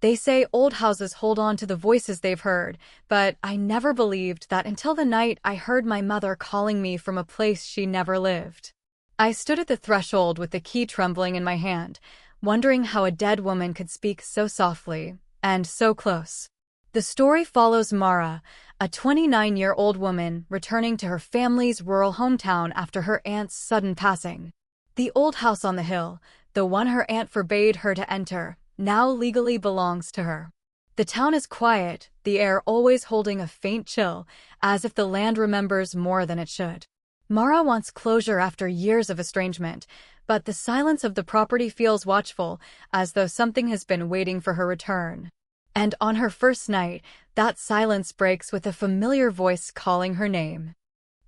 They say old houses hold on to the voices they've heard, but I never believed that until the night I heard my mother calling me from a place she never lived. I stood at the threshold with the key trembling in my hand, wondering how a dead woman could speak so softly, and so close. The story follows Mara, a 29-year-old woman returning to her family's rural hometown after her aunt's sudden passing. The old house on the hill, the one her aunt forbade her to enter, now legally belongs to her. The town is quiet, the air always holding a faint chill, as if the land remembers more than it should. Mara wants closure after years of estrangement, but the silence of the property feels watchful, as though something has been waiting for her return. And on her first night, that silence breaks with a familiar voice calling her name.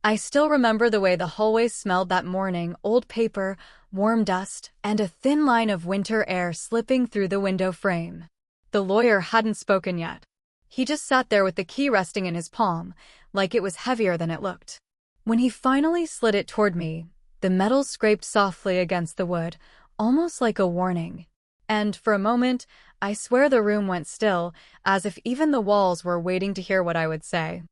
I still remember the way the hallways smelled that morning: old paper, warm dust, and a thin line of winter air slipping through the window frame. The lawyer hadn't spoken yet. He just sat there with the key resting in his palm, like it was heavier than it looked. When he finally slid it toward me, the metal scraped softly against the wood, almost like a warning. And for a moment, I swear the room went still, as if even the walls were waiting to hear what I would say.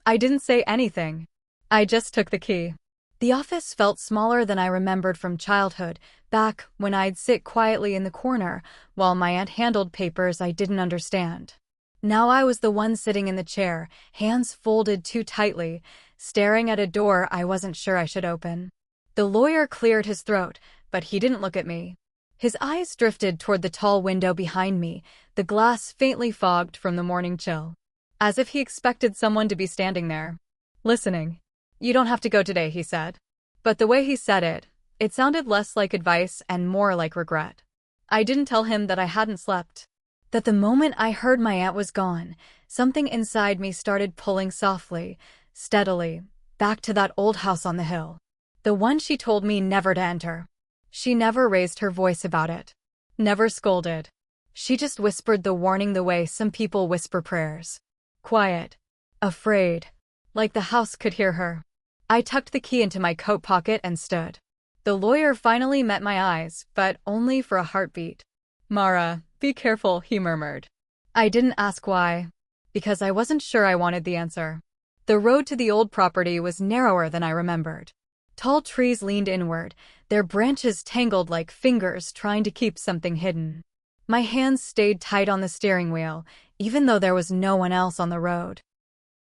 I didn't say anything. I just took the key. The office felt smaller than I remembered from childhood, back when I'd sit quietly in the corner while my aunt handled papers I didn't understand. Now I was the one sitting in the chair, hands folded too tightly, staring at a door I wasn't sure I should open. The lawyer cleared his throat, but he didn't look at me. His eyes drifted toward the tall window behind me, the glass faintly fogged from the morning chill. As if he expected someone to be standing there, listening. "You don't have to go today," he said. But the way he said it, it sounded less like advice and more like regret. I didn't tell him that I hadn't slept. That the moment I heard my aunt was gone, something inside me started pulling softly, steadily, back to that old house on the hill. The one she told me never to enter. She never raised her voice about it. Never scolded. She just whispered the warning the way some people whisper prayers. Quiet. Afraid. Like the house could hear her. I tucked the key into my coat pocket and stood. The lawyer finally met my eyes, but only for a heartbeat. "Mara, be careful," he murmured. I didn't ask why. Because I wasn't sure I wanted the answer. The road to the old property was narrower than I remembered. Tall trees leaned inward, their branches tangled like fingers trying to keep something hidden. My hands stayed tight on the steering wheel, even though there was no one else on the road.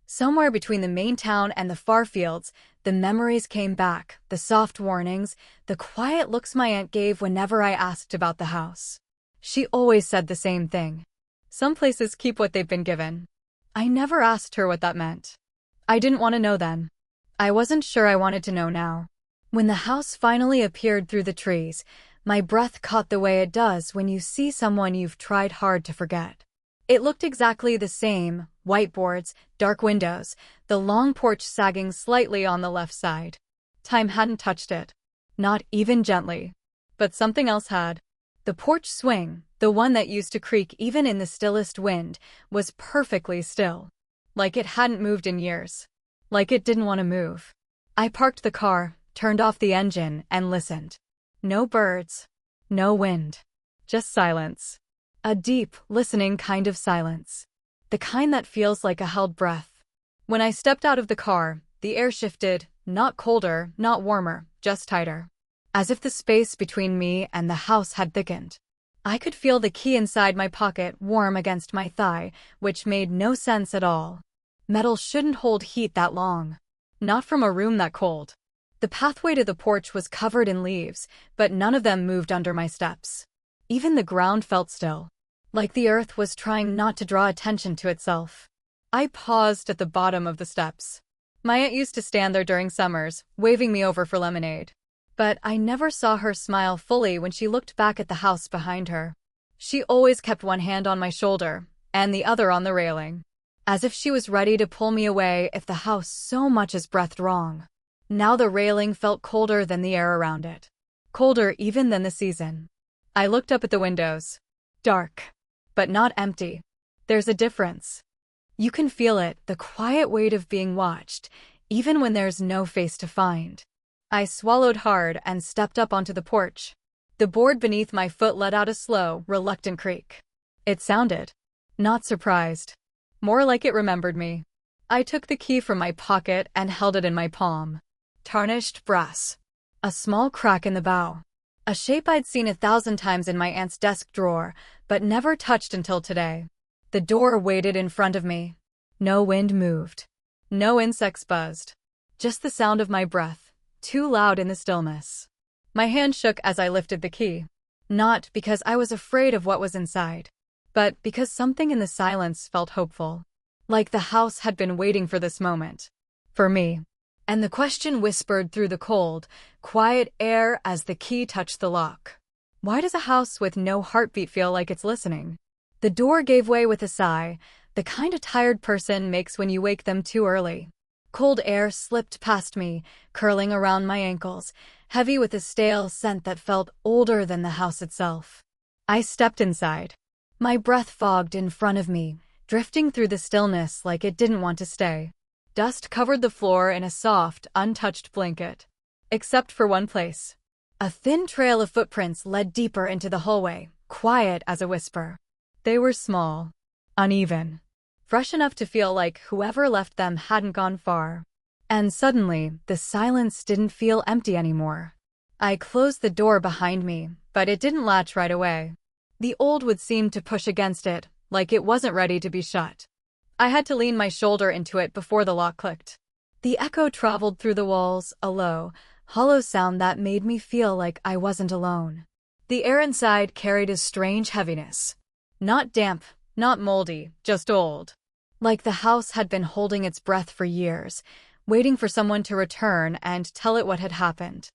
Somewhere between the main town and the far fields, the memories came back, the soft warnings, the quiet looks my aunt gave whenever I asked about the house. She always said the same thing. Some places keep what they've been given. I never asked her what that meant. I didn't want to know then. I wasn't sure I wanted to know now. When the house finally appeared through the trees, my breath caught the way it does when you see someone you've tried hard to forget. It looked exactly the same: whiteboards, dark windows, the long porch sagging slightly on the left side. Time hadn't touched it. Not even gently. But something else had. The porch swing, the one that used to creak even in the stillest wind, was perfectly still. Like it hadn't moved in years. Like it didn't want to move. I parked the car, turned off the engine, and listened. No birds. No wind. Just silence. A deep, listening kind of silence. The kind that feels like a held breath. When I stepped out of the car, the air shifted, not colder, not warmer, just tighter. As if the space between me and the house had thickened. I could feel the key inside my pocket warm against my thigh, which made no sense at all. Metal shouldn't hold heat that long. Not from a room that cold. The pathway to the porch was covered in leaves, but none of them moved under my steps. Even the ground felt still. Like the earth was trying not to draw attention to itself. I paused at the bottom of the steps. My aunt used to stand there during summers, waving me over for lemonade. But I never saw her smile fully when she looked back at the house behind her. She always kept one hand on my shoulder, and the other on the railing. As if she was ready to pull me away if the house so much as breathed wrong. Now the railing felt colder than the air around it. Colder even than the season. I looked up at the windows. Dark. But not empty. There's a difference. You can feel it, the quiet weight of being watched, even when there's no face to find. I swallowed hard and stepped up onto the porch. The board beneath my foot let out a slow, reluctant creak. It sounded not surprised, more like it remembered me. I took the key from my pocket and held it in my palm. Tarnished brass. A small crack in the bow. A shape I'd seen 1,000 times in my aunt's desk drawer, but never touched until today. The door waited in front of me. No wind moved. No insects buzzed. Just the sound of my breath, too loud in the stillness. My hand shook as I lifted the key. Not because I was afraid of what was inside, but because something in the silence felt hopeful. Like the house had been waiting for this moment. For me. And the question whispered through the cold, quiet air as the key touched the lock. Why does a house with no heartbeat feel like it's listening? The door gave way with a sigh, the kind a tired person makes when you wake them too early. Cold air slipped past me, curling around my ankles, heavy with a stale scent that felt older than the house itself. I stepped inside. My breath fogged in front of me, drifting through the stillness like it didn't want to stay. Dust covered the floor in a soft, untouched blanket. Except for one place. A thin trail of footprints led deeper into the hallway, quiet as a whisper. They were small, uneven, fresh enough to feel like whoever left them hadn't gone far. And suddenly, the silence didn't feel empty anymore. I closed the door behind me, but it didn't latch right away. The old wood seemed to push against it, like it wasn't ready to be shut. I had to lean my shoulder into it before the lock clicked. The echo traveled through the walls, a low, hollow sound that made me feel like I wasn't alone. The air inside carried a strange heaviness. Not damp, not moldy, just old. Like the house had been holding its breath for years, waiting for someone to return and tell it what had happened.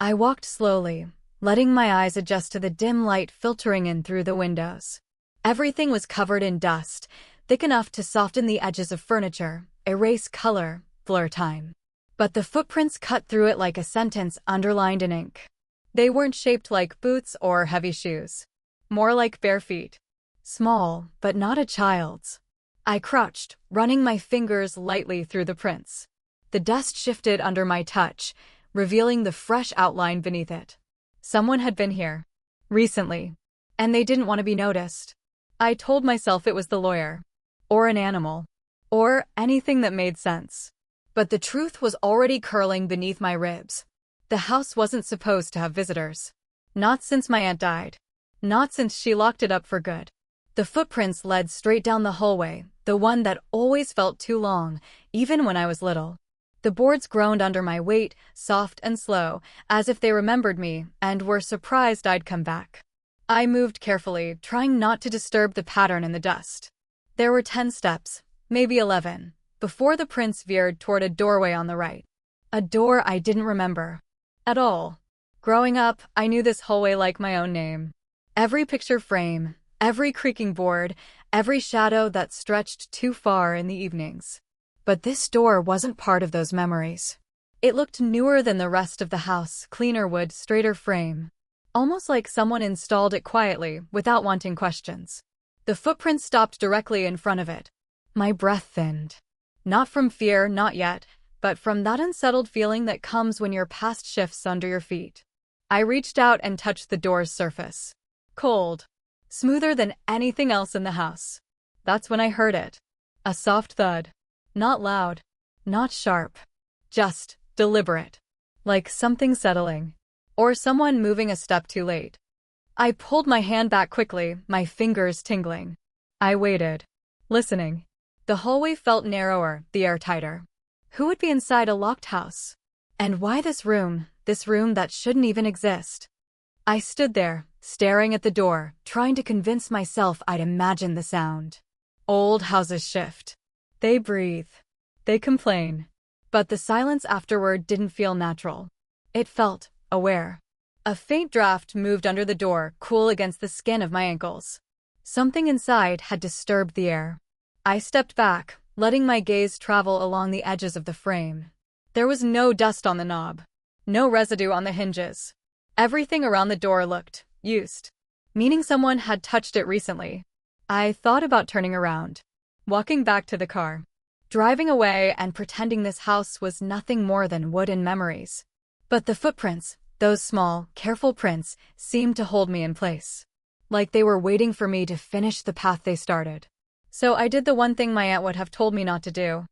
I walked slowly, letting my eyes adjust to the dim light filtering in through the windows. Everything was covered in dust, thick enough to soften the edges of furniture, erase color, blur time. But the footprints cut through it like a sentence underlined in ink. They weren't shaped like boots or heavy shoes. More like bare feet. Small, but not a child's. I crouched, running my fingers lightly through the prints. The dust shifted under my touch, revealing the fresh outline beneath it. Someone had been here. Recently. And they didn't want to be noticed. I told myself it was the lawyer. Or an animal. Or anything that made sense. But the truth was already curling beneath my ribs. The house wasn't supposed to have visitors. Not since my aunt died. Not since she locked it up for good. The footprints led straight down the hallway, the one that always felt too long, even when I was little. The boards groaned under my weight, soft and slow, as if they remembered me and were surprised I'd come back. I moved carefully, trying not to disturb the pattern in the dust. There were 10 steps, maybe 11, before the prints veered toward a doorway on the right. A door I didn't remember. At all. Growing up, I knew this hallway like my own name. Every picture frame, every creaking board, every shadow that stretched too far in the evenings. But this door wasn't part of those memories. It looked newer than the rest of the house, cleaner wood, straighter frame. Almost like someone installed it quietly, without wanting questions. The footprints stopped directly in front of it. My breath thinned. Not from fear, not yet, but from that unsettled feeling that comes when your past shifts under your feet. I reached out and touched the door's surface. Cold. Smoother than anything else in the house. That's when I heard it. A soft thud. Not loud. Not sharp. Just deliberate. Like something settling. Or someone moving a step too late. I pulled my hand back quickly, my fingers tingling. I waited. Listening. The hallway felt narrower, the air tighter. Who would be inside a locked house? And why this room that shouldn't even exist? I stood there, staring at the door, trying to convince myself I'd imagined the sound. Old houses shift. They breathe. They complain. But the silence afterward didn't feel natural. It felt aware. A faint draft moved under the door, cool against the skin of my ankles. Something inside had disturbed the air. I stepped back, letting my gaze travel along the edges of the frame. There was no dust on the knob. No residue on the hinges. Everything around the door looked used, meaning someone had touched it recently. I thought about turning around, walking back to the car, driving away and pretending this house was nothing more than wood and memories. But the footprints, those small, careful prints, seemed to hold me in place. like they were waiting for me to finish the path they started. So I did the one thing my aunt would have told me not to do.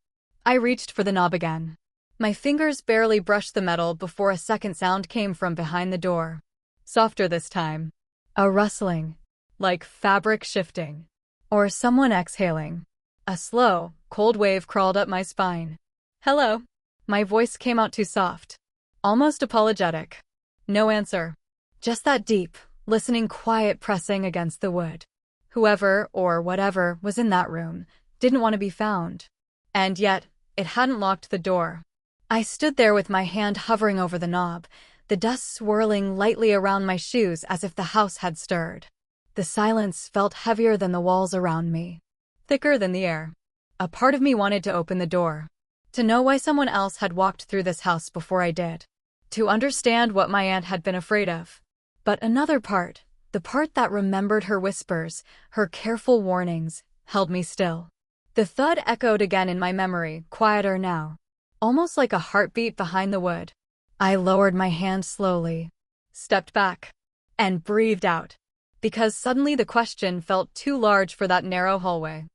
I reached for the knob again. My fingers barely brushed the metal before a second sound came from behind the door. Softer this time. A rustling, like fabric shifting, or someone exhaling. A slow, cold wave crawled up my spine. Hello. My voice came out too soft, almost apologetic. No answer. Just that deep, listening quiet pressing against the wood. Whoever, or whatever, was in that room, didn't want to be found. And yet, it hadn't locked the door. I stood there with my hand hovering over the knob, the dust swirling lightly around my shoes as if the house had stirred. The silence felt heavier than the walls around me, thicker than the air. A part of me wanted to open the door, to know why someone else had walked through this house before I did, to understand what my aunt had been afraid of. But another part, the part that remembered her whispers, her careful warnings, held me still. The thud echoed again in my memory, quieter now, almost like a heartbeat behind the wood. I lowered my hand slowly, stepped back, and breathed out, because suddenly the question felt too large for that narrow hallway.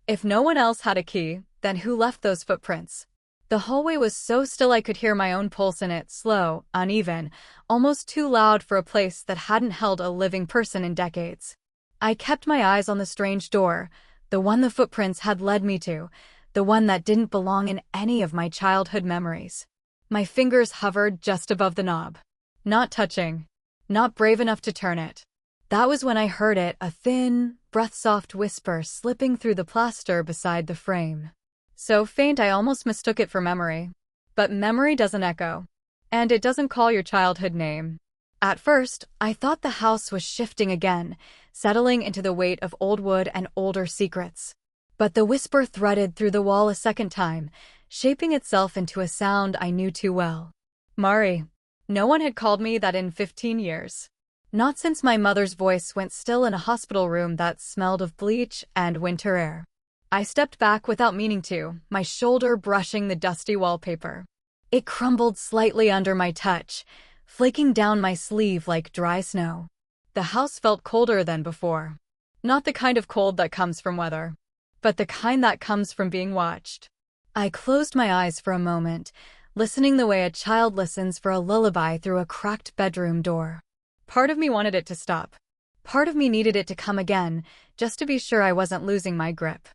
If no one else had a key, then who left those footprints? The hallway was so still I could hear my own pulse in it, slow, uneven, almost too loud for a place that hadn't held a living person in decades. I kept my eyes on the strange door, the one the footprints had led me to, the one that didn't belong in any of my childhood memories. My fingers hovered just above the knob. Not touching. Not brave enough to turn it. That was when I heard it, a thin, breath-soft whisper slipping through the plaster beside the frame. So faint I almost mistook it for memory. But memory doesn't echo. And it doesn't call your childhood name. At first, I thought the house was shifting again, settling into the weight of old wood and older secrets. But the whisper threaded through the wall a second time, shaping itself into a sound I knew too well. Mari. No one had called me that in 15 years. Not since my mother's voice went still in a hospital room that smelled of bleach and winter air. I stepped back without meaning to, my shoulder brushing the dusty wallpaper. It crumbled slightly under my touch, flaking down my sleeve like dry snow. The house felt colder than before. Not the kind of cold that comes from weather, but the kind that comes from being watched. I closed my eyes for a moment, listening the way a child listens for a lullaby through a cracked bedroom door. Part of me wanted it to stop. Part of me needed it to come again, just to be sure I wasn't losing my grip.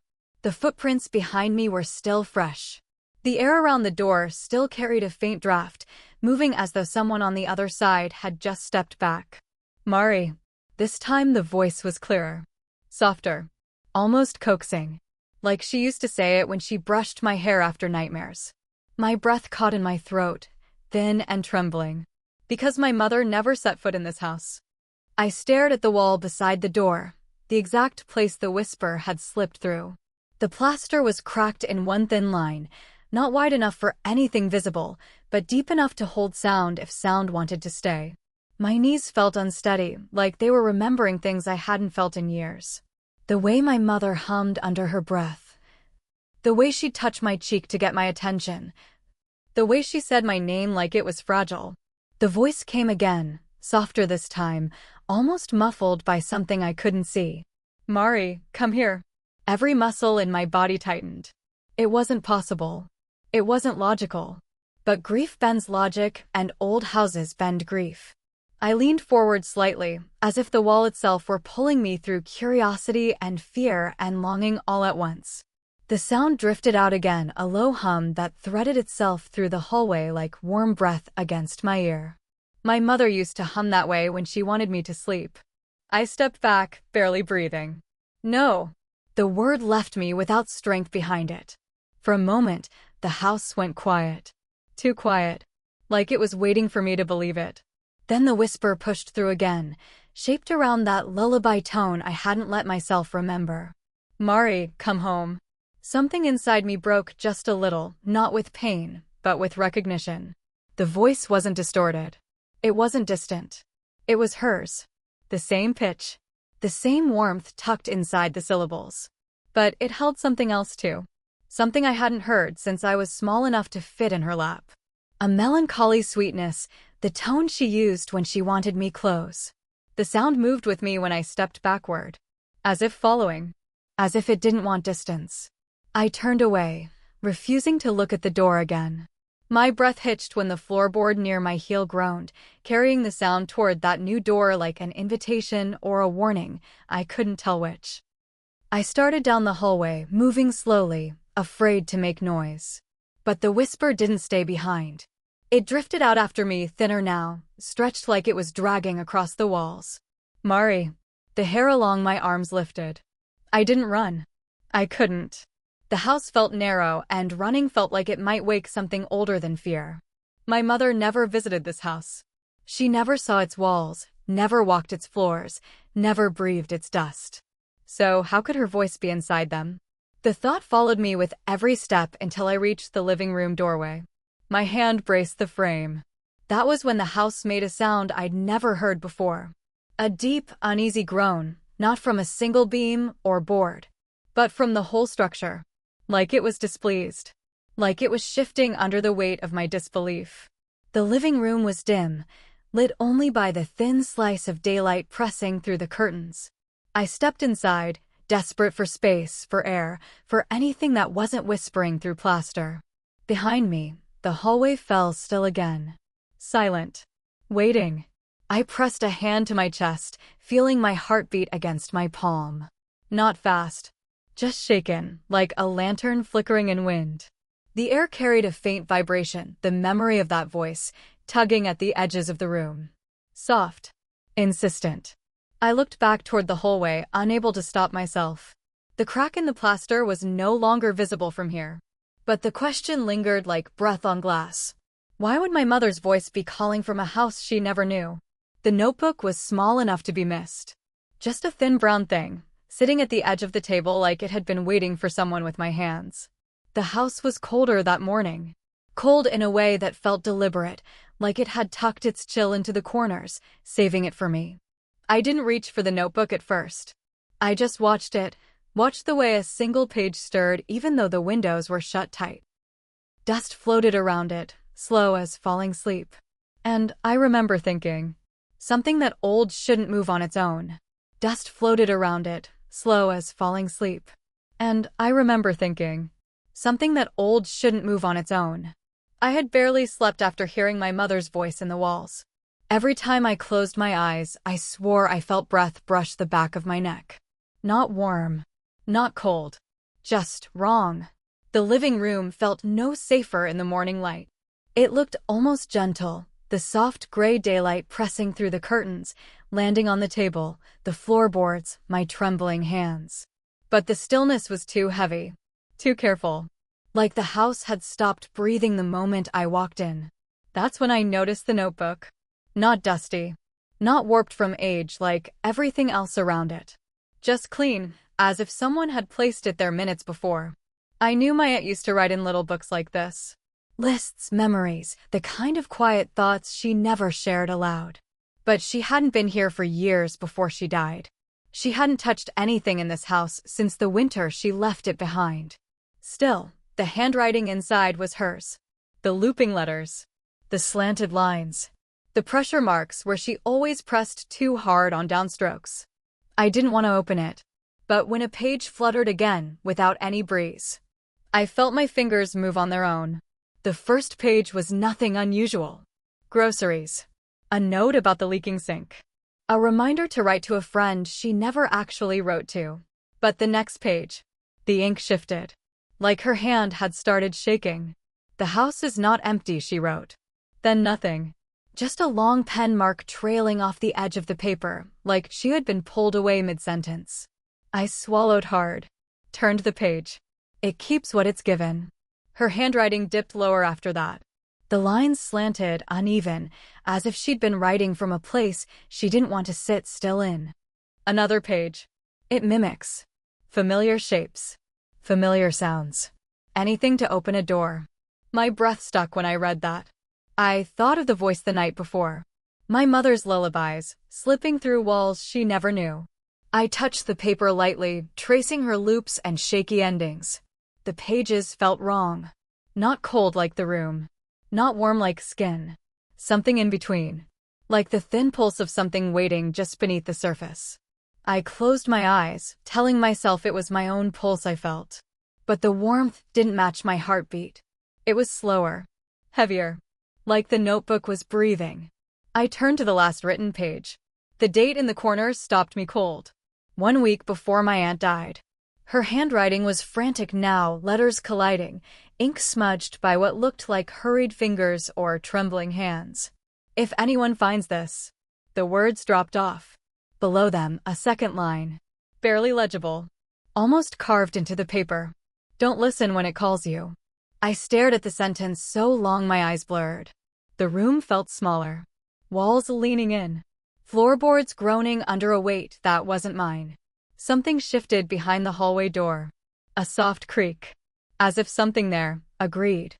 The footprints behind me were still fresh. The air around the door still carried a faint draft, moving as though someone on the other side had just stepped back. Mari. This time the voice was clearer. Softer. Almost coaxing. Like she used to say it when she brushed my hair after nightmares. My breath caught in my throat, thin and trembling. Because my mother never set foot in this house. I stared at the wall beside the door, the exact place the whisper had slipped through. The plaster was cracked in one thin line, not wide enough for anything visible, but deep enough to hold sound if sound wanted to stay. My knees felt unsteady, like they were remembering things I hadn't felt in years. The way my mother hummed under her breath. The way she'd touch my cheek to get my attention. The way she said my name like it was fragile. The voice came again, softer this time, almost muffled by something I couldn't see. Mari, come here. Every muscle in my body tightened. It wasn't possible. It wasn't logical. But grief bends logic, and old houses bend grief. I leaned forward slightly, as if the wall itself were pulling me through curiosity and fear and longing all at once. The sound drifted out again, a low hum that threaded itself through the hallway like warm breath against my ear. My mother used to hum that way when she wanted me to sleep. I stepped back, barely breathing. No. The word left me without strength behind it. For a moment, the house went quiet. Too quiet. Like it was waiting for me to believe it. Then the whisper pushed through again, shaped around that lullaby tone I hadn't let myself remember. Mari, come home. Something inside me broke just a little, not with pain, but with recognition. The voice wasn't distorted. It wasn't distant. It was hers. The same pitch. The same warmth tucked inside the syllables. But it held something else too. Something I hadn't heard since I was small enough to fit in her lap. A melancholy sweetness, the tone she used when she wanted me close. The sound moved with me when I stepped backward, as if following, as if it didn't want distance. I turned away, refusing to look at the door again. My breath hitched when the floorboard near my heel groaned, carrying the sound toward that new door like an invitation or a warning. I couldn't tell which. I started down the hallway, moving slowly, afraid to make noise. But the whisper didn't stay behind. It drifted out after me, thinner now, stretched like it was dragging across the walls. Mari. The hair along my arms lifted. I didn't run. I couldn't. The house felt narrow, and running felt like it might wake something older than fear. My mother never visited this house. She never saw its walls, never walked its floors, never breathed its dust. So how could her voice be inside them? The thought followed me with every step until I reached the living room doorway. My hand braced the frame. That was when the house made a sound I'd never heard before. A deep, uneasy groan, not from a single beam or board, but from the whole structure. Like it was displeased. Like it was shifting under the weight of my disbelief. The living room was dim, lit only by the thin slice of daylight pressing through the curtains. I stepped inside, desperate for space, for air, for anything that wasn't whispering through plaster. Behind me, the hallway fell still again. Silent. Waiting. I pressed a hand to my chest, feeling my heartbeat against my palm. Not fast. Just shaken, like a lantern flickering in wind. The air carried a faint vibration, the memory of that voice, tugging at the edges of the room. Soft. Insistent. I looked back toward the hallway, unable to stop myself. The crack in the plaster was no longer visible from here. But the question lingered like breath on glass. Why would my mother's voice be calling from a house she never knew? The notebook was small enough to be missed. Just a thin brown thing, sitting at the edge of the table like it had been waiting for someone with my hands. The house was colder that morning. Cold in a way that felt deliberate, like it had tucked its chill into the corners, saving it for me. I didn't reach for the notebook at first. I just watched the way a single page stirred even though the windows were shut tight. Dust floated around it, slow as falling sleep. And I remember thinking, something that old shouldn't move on its own. Dust floated around it, slow as falling sleep. And I remember thinking, something that old shouldn't move on its own. I had barely slept after hearing my mother's voice in the walls. Every time I closed my eyes, I swore I felt breath brush the back of my neck. Not warm. Not cold. Just wrong. The living room felt no safer in the morning light. It looked almost gentle, the soft gray daylight pressing through the curtains, landing on the table, the floorboards, my trembling hands. But the stillness was too heavy. Too careful. Like the house had stopped breathing the moment I walked in. That's when I noticed the notebook. Not dusty. Not warped from age like everything else around it. Just clean, as if someone had placed it there minutes before. I knew my aunt used to write in little books like this. Lists, memories, the kind of quiet thoughts she never shared aloud. But she hadn't been here for years before she died. She hadn't touched anything in this house since the winter she left it behind. Still, the handwriting inside was hers. The looping letters. The slanted lines. The pressure marks where she always pressed too hard on downstrokes. I didn't want to open it. But when a page fluttered again, without any breeze, I felt my fingers move on their own. The first page was nothing unusual. Groceries. A note about the leaking sink. A reminder to write to a friend she never actually wrote to. But the next page. The ink shifted. Like her hand had started shaking. The house is not empty, she wrote. Then nothing. Just a long pen mark trailing off the edge of the paper, like she had been pulled away mid-sentence. I swallowed hard. Turned the page. It keeps what it's given. Her handwriting dipped lower after that. The lines slanted, uneven, as if she'd been writing from a place she didn't want to sit still in. Another page. It mimics. Familiar shapes. Familiar sounds. Anything to open a door. My breath stuck when I read that. I thought of the voice the night before. My mother's lullabies, slipping through walls she never knew. I touched the paper lightly, tracing her loops and shaky endings. The pages felt wrong. Not cold like the room. Not warm like skin. Something in between. like the thin pulse of something waiting just beneath the surface. I closed my eyes, telling myself it was my own pulse I felt. But the warmth didn't match my heartbeat. It was slower, heavier, like the notebook was breathing. I turned to the last written page. The date in the corner stopped me cold. 1 week before my aunt died. Her handwriting was frantic now, letters colliding, ink smudged by what looked like hurried fingers or trembling hands. If anyone finds this. The words dropped off. Below them, a second line. Barely legible. Almost carved into the paper. Don't listen when it calls you. I stared at the sentence so long my eyes blurred. The room felt smaller. Walls leaning in. Floorboards groaning under a weight that wasn't mine. Something shifted behind the hallway door. A soft creak. As if something there agreed.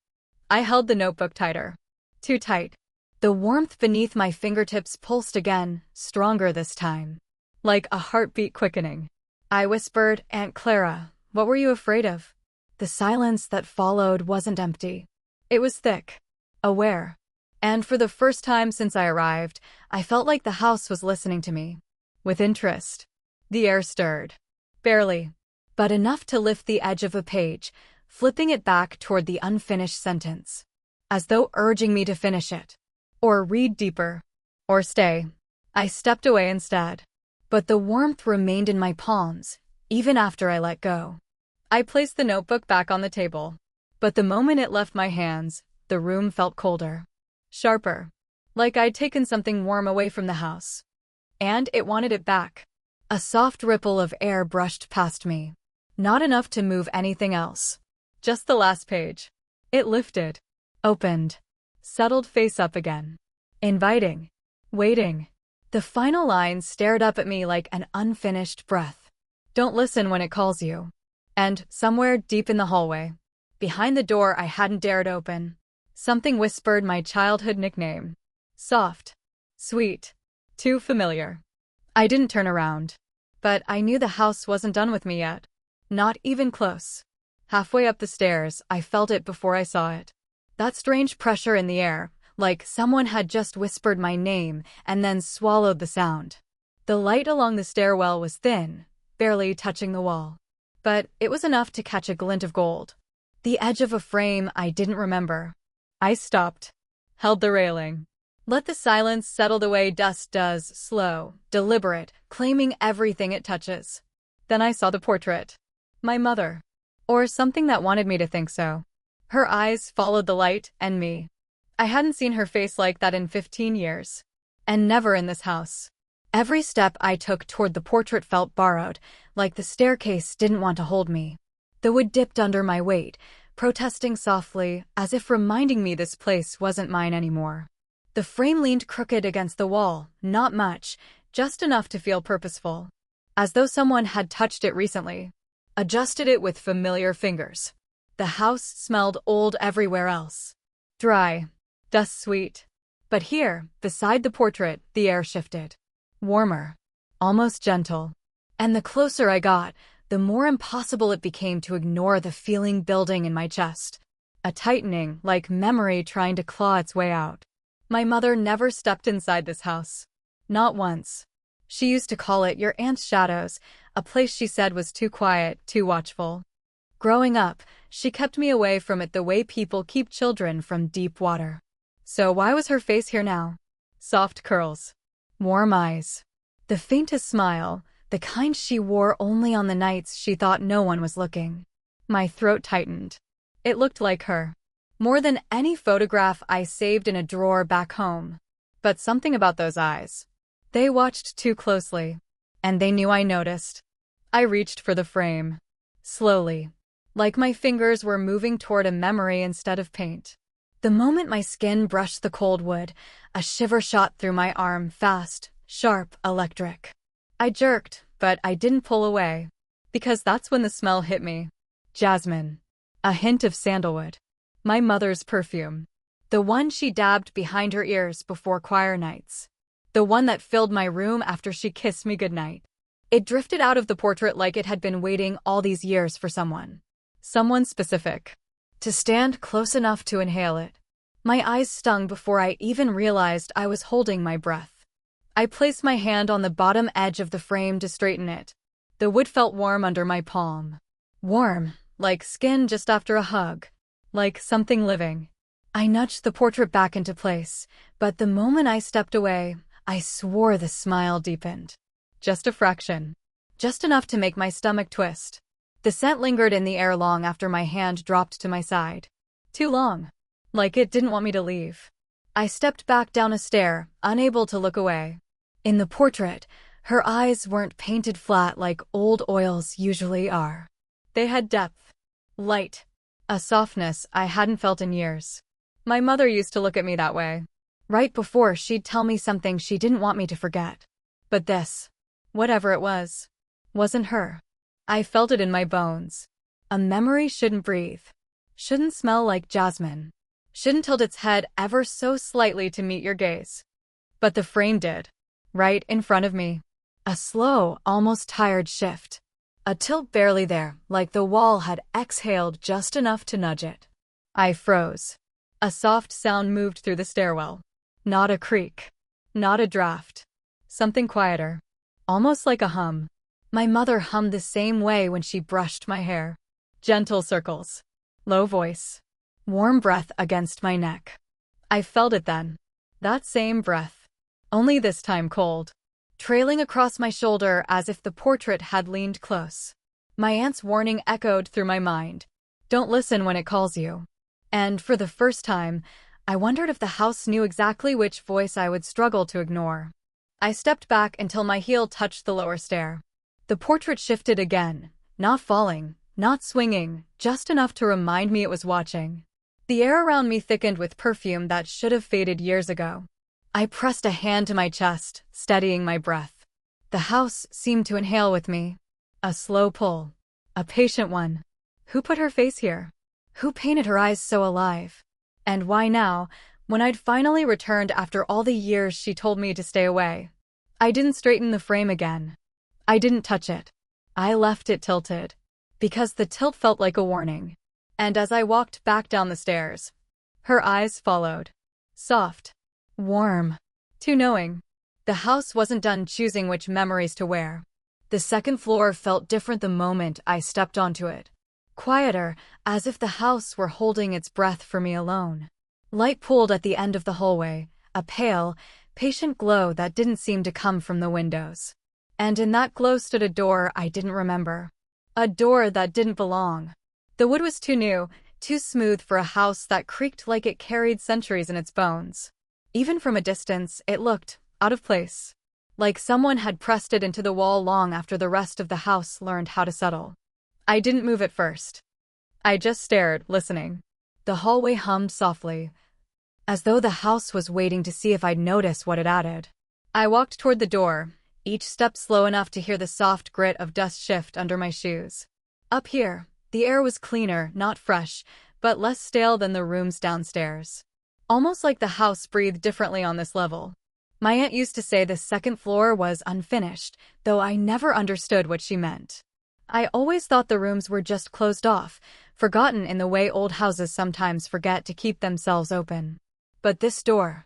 I held the notebook tighter. Too tight. The warmth beneath my fingertips pulsed again, stronger this time. Like a heartbeat quickening. I whispered, "Aunt Clara, what were you afraid of?" The silence that followed wasn't empty. It was thick. Aware. And for the first time since I arrived, I felt like the house was listening to me. With interest. The air stirred. Barely. But enough to lift the edge of a page, flipping it back toward the unfinished sentence. As though urging me to finish it. Or read deeper. Or stay. I stepped away instead. But the warmth remained in my palms, even after I let go. I placed the notebook back on the table. But the moment it left my hands, the room felt colder. Sharper. Like I'd taken something warm away from the house. And it wanted it back. A soft ripple of air brushed past me. Not enough to move anything else. Just the last page. It lifted. Opened. Settled face up again. Inviting. Waiting. The final line stared up at me like an unfinished breath. Don't listen when it calls you. And, somewhere deep in the hallway, behind the door I hadn't dared open, something whispered my childhood nickname. Soft. Sweet. Too familiar. I didn't turn around. But I knew the house wasn't done with me yet. Not even close. Halfway up the stairs, I felt it before I saw it. That strange pressure in the air, like someone had just whispered my name and then swallowed the sound. The light along the stairwell was thin, barely touching the wall. But it was enough to catch a glint of gold. The edge of a frame I didn't remember. I stopped. Held the railing. Let the silence settle the way dust does, slow, deliberate, claiming everything it touches. Then I saw the portrait. My mother. Or something that wanted me to think so. Her eyes followed the light and me. I hadn't seen her face like that in 15 years. And never in this house. Every step I took toward the portrait felt borrowed, like the staircase didn't want to hold me. The wood dipped under my weight, protesting softly, as if reminding me this place wasn't mine anymore. The frame leaned crooked against the wall, not much, just enough to feel purposeful. As though someone had touched it recently. Adjusted it with familiar fingers. The house smelled old everywhere else. Dry. Dust sweet. But here, beside the portrait, the air shifted. Warmer. Almost gentle. And the closer I got, the more impossible it became to ignore the feeling building in my chest. A tightening, like memory trying to claw its way out. My mother never stepped inside this house. Not once. She used to call it your aunt's shadows, a place she said was too quiet, too watchful. Growing up, she kept me away from it the way people keep children from deep water. So why was her face here now? Soft curls. Warm eyes. The faintest smile, the kind she wore only on the nights she thought no one was looking. My throat tightened. It looked like her. More than any photograph I saved in a drawer back home. But something about those eyes. They watched too closely. And they knew I noticed. I reached for the frame. Slowly. Like my fingers were moving toward a memory instead of paint. The moment my skin brushed the cold wood, a shiver shot through my arm, fast, sharp, electric. I jerked, but I didn't pull away. Because that's when the smell hit me. Jasmine. A hint of sandalwood. My mother's perfume. The one she dabbed behind her ears before choir nights. The one that filled my room after she kissed me goodnight. It drifted out of the portrait like it had been waiting all these years for someone. Someone specific. To stand close enough to inhale it. My eyes stung before I even realized I was holding my breath. I placed my hand on the bottom edge of the frame to straighten it. The wood felt warm under my palm. Warm, like skin just after a hug. Like something living. I nudged the portrait back into place, but the moment I stepped away, I swore the smile deepened. Just a fraction. Just enough to make my stomach twist. The scent lingered in the air long after my hand dropped to my side. Too long. Like it didn't want me to leave. I stepped back down a stair, unable to look away. In the portrait, her eyes weren't painted flat like old oils usually are. They had depth. Light. A softness I hadn't felt in years. My mother used to look at me that way. Right before she'd tell me something she didn't want me to forget. But this, whatever it was, wasn't her. I felt it in my bones. A memory shouldn't breathe. Shouldn't smell like jasmine. Shouldn't tilt its head ever so slightly to meet your gaze. But the frame did. Right in front of me. A slow, almost tired shift. A tilt barely there, like the wall had exhaled just enough to nudge it. I froze. A soft sound moved through the stairwell. Not a creak. Not a draft. Something quieter. Almost like a hum. My mother hummed the same way when she brushed my hair. Gentle circles. Low voice. Warm breath against my neck. I felt it then. That same breath. Only this time cold. Trailing across my shoulder as if the portrait had leaned close. My aunt's warning echoed through my mind. Don't listen when it calls you. And for the first time, I wondered if the house knew exactly which voice I would struggle to ignore. I stepped back until my heel touched the lower stair. The portrait shifted again, not falling, not swinging, just enough to remind me it was watching. The air around me thickened with perfume that should have faded years ago. I pressed a hand to my chest, steadying my breath. The house seemed to inhale with me. A slow pull. A patient one. Who put her face here? Who painted her eyes so alive? And why now, when I'd finally returned after all the years she told me to stay away? I didn't straighten the frame again. I didn't touch it. I left it tilted. Because the tilt felt like a warning. And as I walked back down the stairs, her eyes followed. Soft. Warm. Too knowing. The house wasn't done choosing which memories to wear. The second floor felt different the moment I stepped onto it. Quieter, as if the house were holding its breath for me alone. Light pooled at the end of the hallway, a pale, patient glow that didn't seem to come from the windows. And in that glow stood a door I didn't remember. A door that didn't belong. The wood was too new, too smooth for a house that creaked like it carried centuries in its bones. Even from a distance, it looked out of place. Like someone had pressed it into the wall long after the rest of the house learned how to settle. I didn't move at first. I just stared, listening. The hallway hummed softly, as though the house was waiting to see if I'd notice what it added. I walked toward the door, each step slow enough to hear the soft grit of dust shift under my shoes. Up here, the air was cleaner, not fresh, but less stale than the rooms downstairs. Almost like the house breathed differently on this level. My aunt used to say the second floor was unfinished, though I never understood what she meant. I always thought the rooms were just closed off, forgotten in the way old houses sometimes forget to keep themselves open. But this door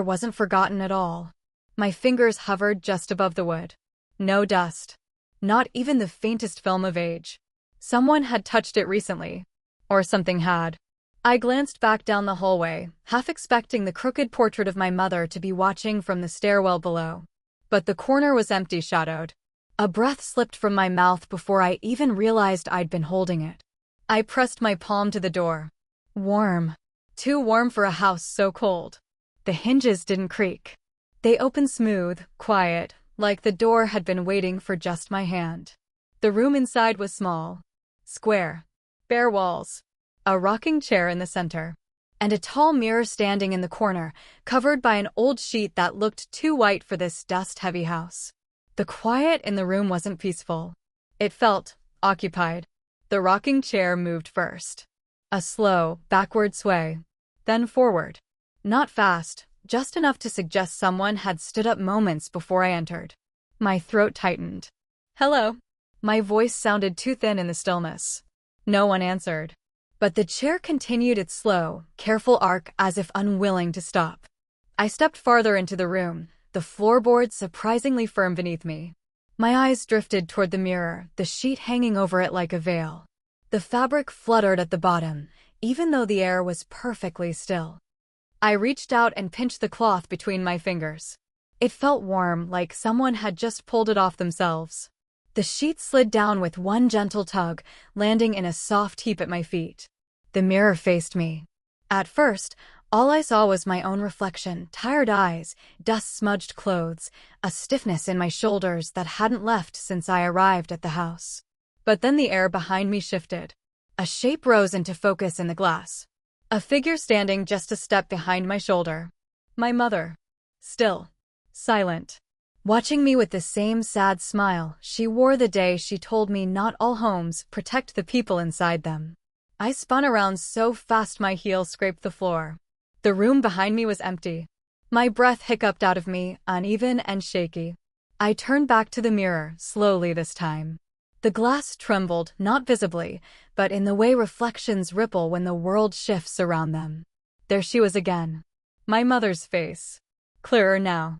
wasn't forgotten at all. My fingers hovered just above the wood. No dust. Not even the faintest film of age. Someone had touched it recently. Or something had. I glanced back down the hallway, half expecting the crooked portrait of my mother to be watching from the stairwell below. But the corner was empty, shadowed. A breath slipped from my mouth before I even realized I'd been holding it. I pressed my palm to the door. Warm. Too warm for a house so cold. The hinges didn't creak. They opened smooth, quiet, like the door had been waiting for just my hand. The room inside was small. Square. Bare walls. A rocking chair in the center. And a tall mirror standing in the corner, covered by an old sheet that looked too white for this dust-heavy house. The quiet in the room wasn't peaceful. It felt occupied. The rocking chair moved first. A slow, backward sway. Then forward. Not fast, just enough to suggest someone had stood up moments before I entered. My throat tightened. Hello. My voice sounded too thin in the stillness. No one answered. But the chair continued its slow, careful arc as if unwilling to stop. I stepped farther into the room, the floorboards surprisingly firm beneath me. My eyes drifted toward the mirror, the sheet hanging over it like a veil. The fabric fluttered at the bottom, even though the air was perfectly still. I reached out and pinched the cloth between my fingers. It felt warm, like someone had just pulled it off themselves. The sheet slid down with one gentle tug, landing in a soft heap at my feet. The mirror faced me. At first, all I saw was my own reflection, tired eyes, dust-smudged clothes, a stiffness in my shoulders that hadn't left since I arrived at the house. But then the air behind me shifted. A shape rose into focus in the glass. A figure standing just a step behind my shoulder. My mother. Still. Silent. Watching me with the same sad smile she wore the day she told me not all homes protect the people inside them. I spun around so fast my heel scraped the floor. The room behind me was empty. My breath hiccuped out of me, uneven and shaky. I turned back to the mirror, slowly this time. The glass trembled, not visibly, but in the way reflections ripple when the world shifts around them. There she was again. My mother's face. Clearer now.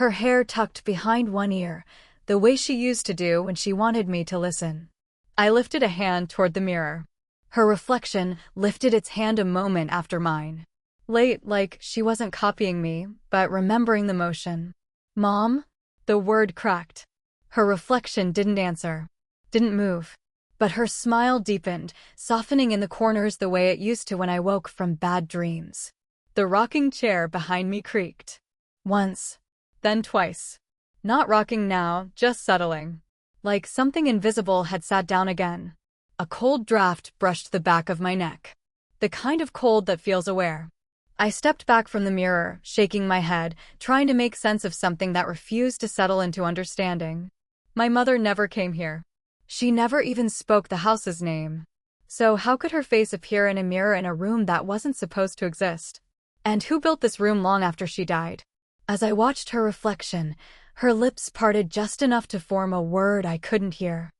Her hair tucked behind one ear, the way she used to do when she wanted me to listen. I lifted a hand toward the mirror. Her reflection lifted its hand a moment after mine. Late, like she wasn't copying me, but remembering the motion. Mom? The word cracked. Her reflection didn't answer. Didn't move. But her smile deepened, softening in the corners the way it used to when I woke from bad dreams. The rocking chair behind me creaked. Once. Then twice. Not rocking now, just settling. Like something invisible had sat down again. A cold draft brushed the back of my neck. The kind of cold that feels aware. I stepped back from the mirror, shaking my head, trying to make sense of something that refused to settle into understanding. My mother never came here. She never even spoke the house's name. So how could her face appear in a mirror in a room that wasn't supposed to exist? And who built this room long after she died? As I watched her reflection, her lips parted just enough to form a word I couldn't hear.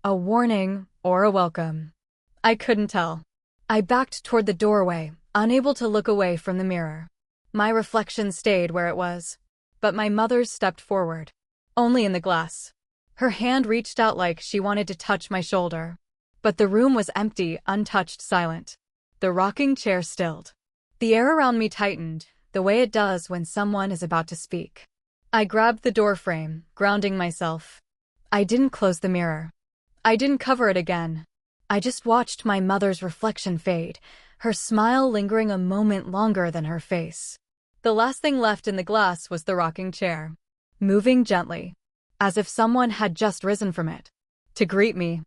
A warning or a welcome. I couldn't tell. I backed toward the doorway, unable to look away from the mirror. My reflection stayed where it was. But my mother's stepped forward. Only in the glass. Her hand reached out like she wanted to touch my shoulder. But the room was empty, untouched, silent. The rocking chair stilled. The air around me tightened, the way it does when someone is about to speak. I grabbed the doorframe, grounding myself. I didn't close the mirror. I didn't cover it again. I just watched my mother's reflection fade, her smile lingering a moment longer than her face. The last thing left in the glass was the rocking chair, moving gently, as if someone had just risen from it, to greet me.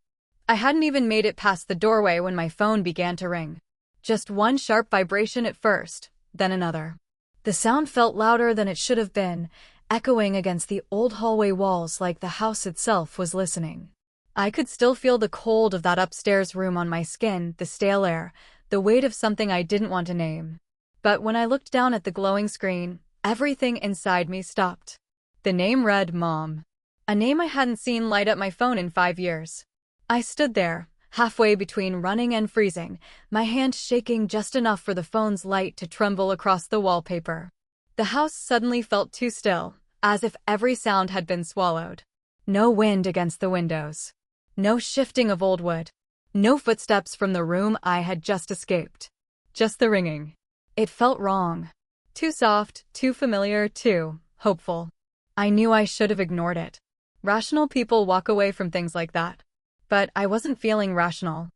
I hadn't even made it past the doorway when my phone began to ring. Just one sharp vibration at first, then another. The sound felt louder than it should have been, echoing against the old hallway walls like the house itself was listening. I could still feel the cold of that upstairs room on my skin, the stale air, the weight of something I didn't want to name. But when I looked down at the glowing screen, everything inside me stopped. The name read Mom. A name I hadn't seen light up my phone in 5 years. I stood there, halfway between running and freezing, my hand shaking just enough for the phone's light to tremble across the wallpaper. The house suddenly felt too still, as if every sound had been swallowed. No wind against the windows. No shifting of old wood. No footsteps from the room I had just escaped. Just the ringing. It felt wrong. Too soft, too familiar, too hopeful. I knew I should have ignored it. Rational people walk away from things like that. But I wasn't feeling rational.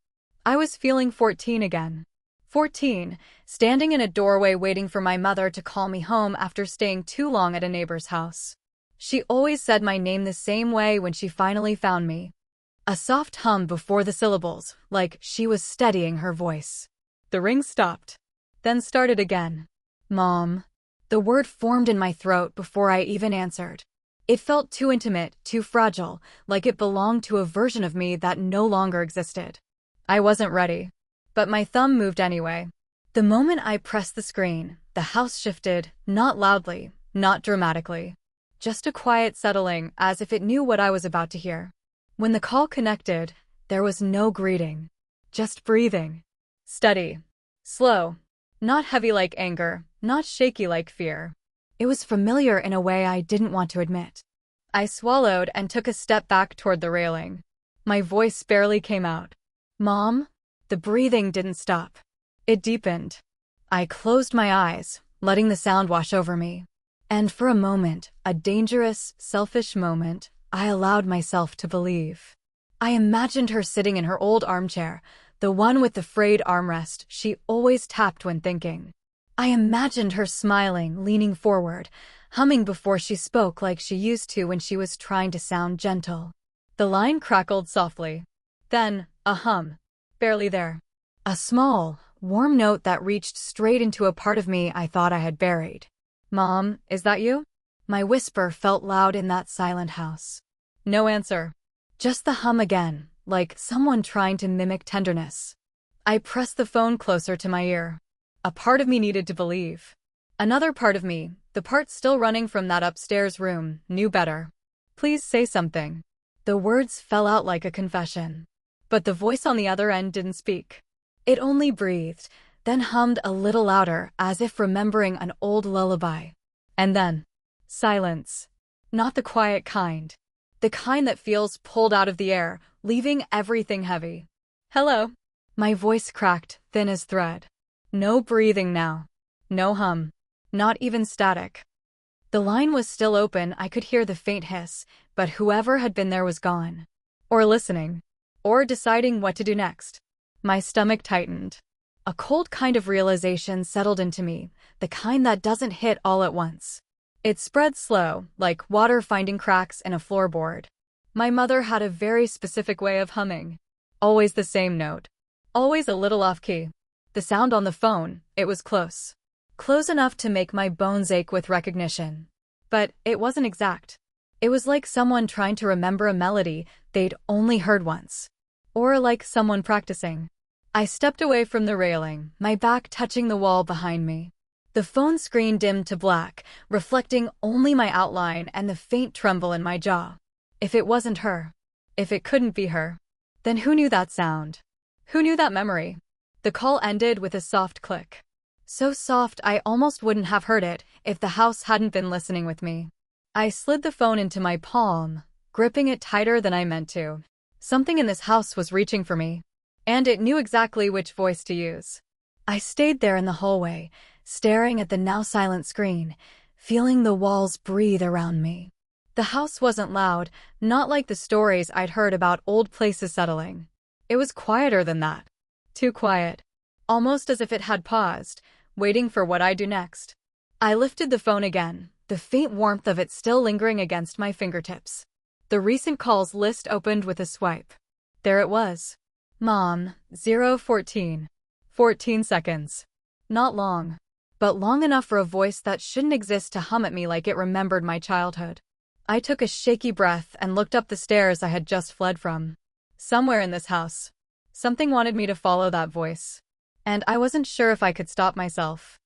I was feeling 14 again. 14, standing in a doorway waiting for my mother to call me home after staying too long at a neighbor's house. She always said my name the same way when she finally found me. A soft hum before the syllables, like she was steadying her voice. The ring stopped, then started again. Mom. The word formed in my throat before I even answered. It felt too intimate, too fragile, like it belonged to a version of me that no longer existed. I wasn't ready. But my thumb moved anyway. The moment I pressed the screen, the house shifted, not loudly, not dramatically. Just a quiet settling, as if it knew what I was about to hear. When the call connected, there was no greeting. Just breathing. Steady. Slow. Not heavy like anger, not shaky like fear. It was familiar in a way I didn't want to admit. I swallowed and took a step back toward the railing. My voice barely came out. Mom? The breathing didn't stop. It deepened. I closed my eyes, letting the sound wash over me. And for a moment, a dangerous, selfish moment, I allowed myself to believe. I imagined her sitting in her old armchair, the one with the frayed armrest she always tapped when thinking. I imagined her smiling, leaning forward, humming before she spoke like she used to when she was trying to sound gentle. The line crackled softly. Then, a hum. Barely there. A small, warm note that reached straight into a part of me I thought I had buried. Mom, is that you? My whisper felt loud in that silent house. No answer. Just the hum again, like someone trying to mimic tenderness. I pressed the phone closer to my ear. A part of me needed to believe. Another part of me, the part still running from that upstairs room, knew better. Please say something. The words fell out like a confession. But the voice on the other end didn't speak. It only breathed, then hummed a little louder as if remembering an old lullaby. And then, silence. Not the quiet kind. The kind that feels pulled out of the air, leaving everything heavy. Hello. My voice cracked, thin as thread. No breathing now. No hum. Not even static. The line was still open, I could hear the faint hiss, but whoever had been there was gone. Or listening. Or deciding what to do next. My stomach tightened. A cold kind of realization settled into me, the kind that doesn't hit all at once. It spread slow, like water finding cracks in a floorboard. My mother had a very specific way of humming. Always the same note. Always a little off-key. The sound on the phone, it was close. Close enough to make my bones ache with recognition. But it wasn't exact. It was like someone trying to remember a melody they'd only heard once. Or like someone practicing. I stepped away from the railing, my back touching the wall behind me. The phone screen dimmed to black, reflecting only my outline and the faint tremble in my jaw. If it wasn't her, if it couldn't be her, then who knew that sound? Who knew that memory? The call ended with a soft click. So soft I almost wouldn't have heard it if the house hadn't been listening with me. I slid the phone into my palm, gripping it tighter than I meant to. Something in this house was reaching for me, and it knew exactly which voice to use. I stayed there in the hallway, staring at the now silent screen, feeling the walls breathe around me. The house wasn't loud, not like the stories I'd heard about old places settling. It was quieter than that. Too quiet. Almost as if it had paused, waiting for what I'd do next. I lifted the phone again, the faint warmth of it still lingering against my fingertips. The recent calls list opened with a swipe. There it was. Mom, 014. 14 seconds. Not long, but long enough for a voice that shouldn't exist to hum at me like it remembered my childhood. I took a shaky breath and looked up the stairs I had just fled from. Somewhere in this house, something wanted me to follow that voice. And I wasn't sure if I could stop myself.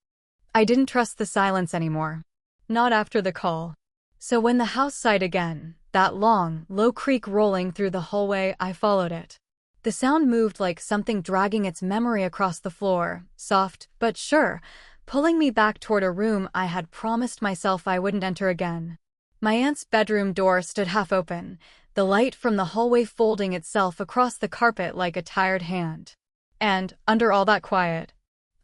I didn't trust the silence anymore. Not after the call. So when the house sighed again, that long, low creak rolling through the hallway, I followed it. The sound moved like something dragging its memory across the floor, soft but sure, pulling me back toward a room I had promised myself I wouldn't enter again. My aunt's bedroom door stood half open, the light from the hallway folding itself across the carpet like a tired hand. And, under all that quiet,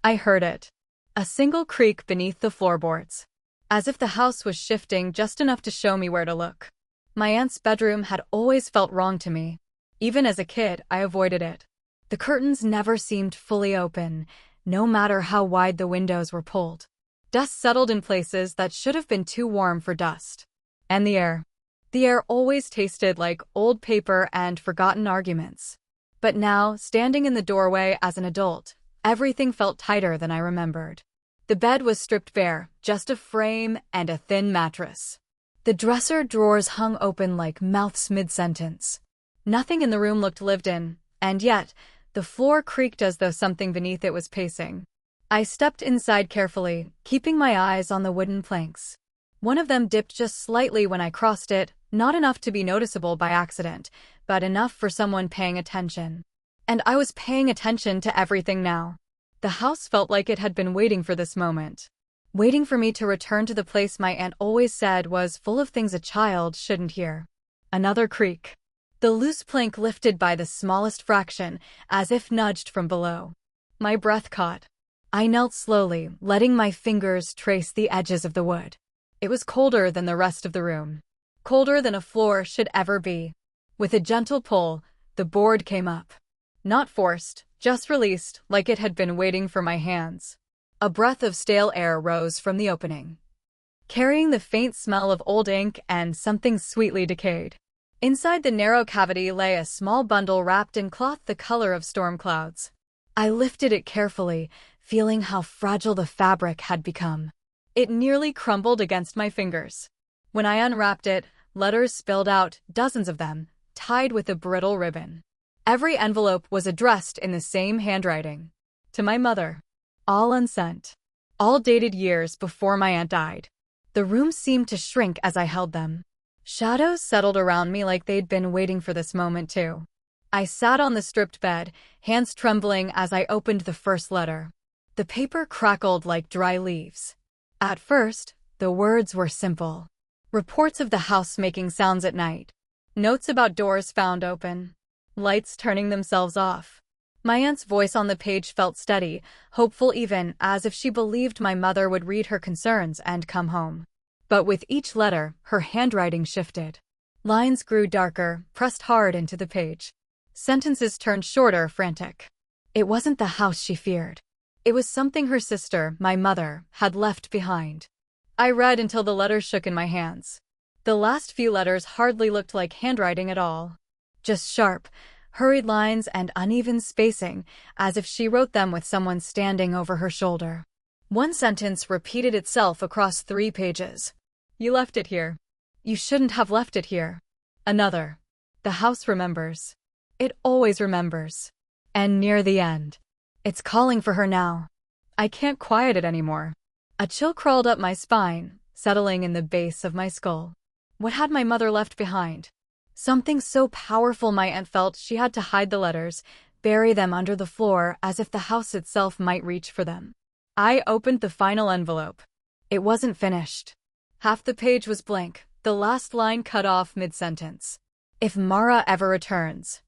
I heard it. A single creak beneath the floorboards. As if the house was shifting just enough to show me where to look. My aunt's bedroom had always felt wrong to me. Even as a kid, I avoided it. The curtains never seemed fully open, no matter how wide the windows were pulled. Dust settled in places that should have been too warm for dust. And the air. The air always tasted like old paper and forgotten arguments. But now, standing in the doorway as an adult, everything felt tighter than I remembered. The bed was stripped bare, just a frame and a thin mattress. The dresser drawers hung open like mouths mid-sentence. Nothing in the room looked lived in, and yet, the floor creaked as though something beneath it was pacing. I stepped inside carefully, keeping my eyes on the wooden planks. One of them dipped just slightly when I crossed it, not enough to be noticeable by accident, but enough for someone paying attention. And I was paying attention to everything now. The house felt like it had been waiting for this moment. Waiting for me to return to the place my aunt always said was full of things a child shouldn't hear. Another creak. The loose plank lifted by the smallest fraction, as if nudged from below. My breath caught. I knelt slowly, letting my fingers trace the edges of the wood. It was colder than the rest of the room. Colder than a floor should ever be. With a gentle pull, the board came up. Not forced, just released, like it had been waiting for my hands. A breath of stale air rose from the opening, carrying the faint smell of old ink and something sweetly decayed. Inside the narrow cavity lay a small bundle wrapped in cloth the color of storm clouds. I lifted it carefully, feeling how fragile the fabric had become. It nearly crumbled against my fingers. When I unwrapped it, letters spilled out, dozens of them, tied with a brittle ribbon. Every envelope was addressed in the same handwriting. To my mother. All unsent. All dated years before my aunt died. The room seemed to shrink as I held them. Shadows settled around me like they'd been waiting for this moment too. I sat on the stripped bed, hands trembling as I opened the first letter. The paper crackled like dry leaves. At first, the words were simple. Reports of the house making sounds at night. Notes about doors found open. Lights turning themselves off. My aunt's voice on the page felt steady, hopeful even, as if she believed my mother would read her concerns and come home. But with each letter, her handwriting shifted. Lines grew darker, pressed hard into the page. Sentences turned shorter, frantic. It wasn't the house she feared. It was something her sister, my mother, had left behind. I read until the letters shook in my hands. The last few letters hardly looked like handwriting at all. Just sharp, hurried lines and uneven spacing, as if she wrote them with someone standing over her shoulder. One sentence repeated itself across 3 pages. You left it here. You shouldn't have left it here. Another. The house remembers. It always remembers. And near the end. It's calling for her now. I can't quiet it anymore. A chill crawled up my spine, settling in the base of my skull. What had my mother left behind? Something so powerful my aunt felt she had to hide the letters, bury them under the floor as if the house itself might reach for them. I opened the final envelope. It wasn't finished. Half the page was blank, the last line cut off mid-sentence. If Mara ever returns.